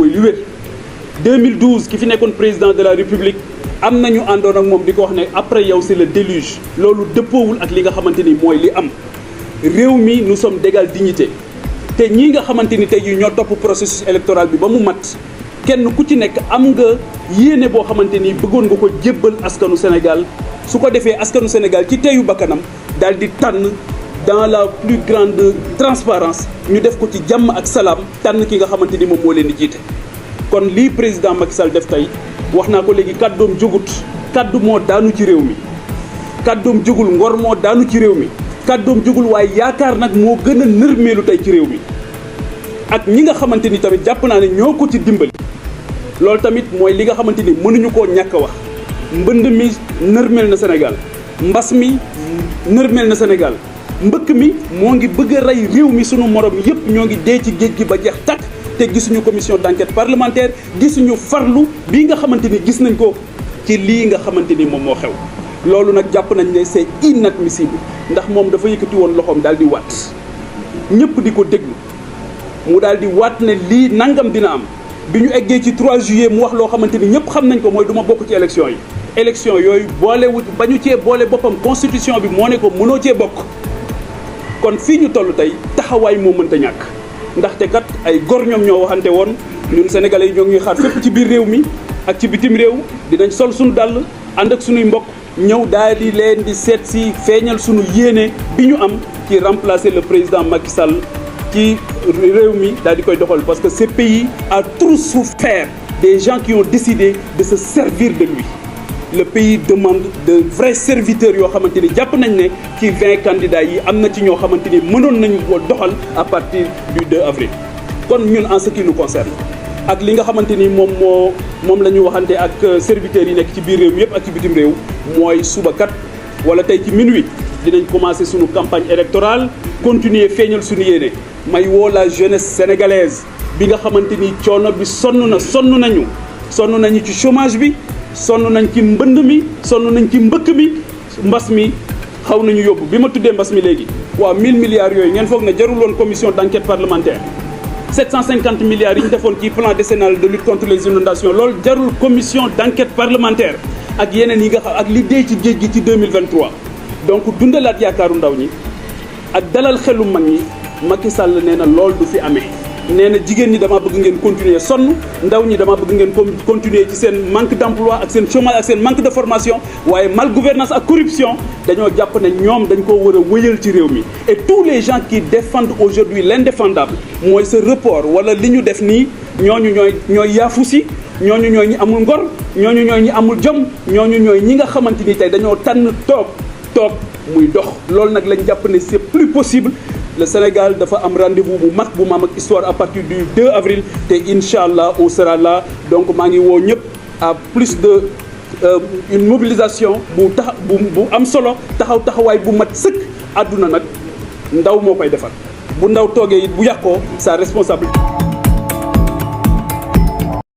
mooy li wér 2012 ki fi nekkoon président de la république am nañu àndoon ak moom di ko wax ne après yow c'est le déluge loolu dëppoowul ak li nga xamante ni mooy li am réew mi nous sommes d'égale dignité te ñii nga xamante ni tey jii ñoo topp processus électoral bi ba mu mat kenn ku ci nekk am nga yéene boo xamante ni bëggoon nga ko jébbal askanu Sénégal su ko defee askanu Sénégal ci teyu bakkanam daal di tànn dans la plus grande transparence ñu def ko ci jàmm ak salaam tànn ki nga xamante ni moom moo leen di jiite kon lii président Macky Sall def tey wax naa ko léegi kàddoom jógut kàddu moo daanu ci réew mi kàddoom jógul ngor moo daanu ci réew mi kàddoom jógul waaye yaakaar nag moo gën a nërmeelu tey ci réew mi ak ñi nga xamante ni tamit jàpp naa ne ñoo ko ci dimbali loolu tamit mooy li nga xamante ni mënuñu koo ñàkk a wax mbënd mi nërmeel na Sénégal mbas mi nërmeel na Sénégal mbëkk mi moo ngi bëgg a rey réew mi sunu morom yépp ñoo ngi dee ci géej gi ba jeex takk te gisuñu commission d'enquête parlementaire gisuñu farlu bii nga xamante ni gis nañ ko ci lii nga xamante ni moom moo xew loolu nag jàpp nañ ne c'est inadmissible ndax moom dafa yëkkati woon loxoom daal di waat ñëpp di ko déglu mu daal di waat ne lii nangam dina am bi ñu eggee ci 3 juillet mu wax loo xamante ni ñëpp xam nañ ko mooy du ma bokk ci élection yi élection yooyu boolewut ba ñu cee boole boppam constitution bi moo ne ko mënoo cee bokk kon fii ñu toll tey taxawaay moo mënta ñàkk ndaxte kat ay gor ñoom ñoo waxante woon ñun sénégalais yi ñoo ngi ñuy xaar fépp ci biir réew mi ak ci bitim réew dinañ sol suñu dàll ànd ak suñuy mbokk ñëw daal di leen di seet si feeñal suñu yéene bi ñu am ci remplacer le président Macky Sall ci réew mi daal di koy doxal parce que ce pays a trop souffert des gens qui ont décidé de se servir de lui le pays demande de vrais serviteurs yoo xamante ni jàpp nañ ne ci 20 candidats yi am na ci ñoo xamante ni mënoon nañu ko doxal à partir du 2 avril kon ñun en ce qui nous concerne ak li nga xamante ni moom la ñu waxante ak serviteurs yi nekk ci biir réew mi yëpp ak ci bitim réew mooy suba kat wala tey ci minuit dinañ commencer suñu campagne électorale continuer feeñal suñu yéene may woo la jeunesse sénégalaise bi nga xamante ni coono bi sonn nañu ci chômage bi sonn nañ ci mbënd mi sonn nañ ci mbëkk mi mbas mi xaw nañu yóbbu bi ma tuddee mbas mi léegi waaw 1000 milliards yooyu ngeen foog ne jarul woon commission d'enquête parlementaire 750 milliards yi ñu defoon ci plan décennal de lutte contre les inondations loolu jarul commission d'enquête parlementaire ak yeneen yi nga xam ak li dee ci géej gi ci 2023 donc dundalaat yaakaaru ndaw ñi ak dalal xelu mag ñi Macky Sall nee na loolu du fi amee nee na jigéen ñi dama bëgg ngeen continuer sonn ndaw ñi dama bëgg ngeen continuer ci seen manque d'emploi ak seen chômage ak seen manque de formation waaye malgouvernance ak corruption dañoo jàpp ne ñoom dañ ko war a wëyal ci réew mi et tous les gens qui défendent aujourd'hui l'indéfendable mooy ce report wala li ñu def nii ñooñu ñooy yaafusi ñooñu ñooy ñi amul ngor ñooñu ñooy ñi amul jom ñooñu ñooy ñi nga xamante ni tey dañoo tànn toog muy dox loolu nag lañ jàpp ne c'est plus possible le Sénégal dafa am rendez-vous bu mag bu maam ak histoire à partir du 2 avril te incha allah on sera là donc maa ngi woo ñëpp à plus de une mobilisation bu am solo taxawaay bu mat sëkk àdduna nag ndaw moo koy defar bu ndaw toogee it bu yàqoo sa responsabilité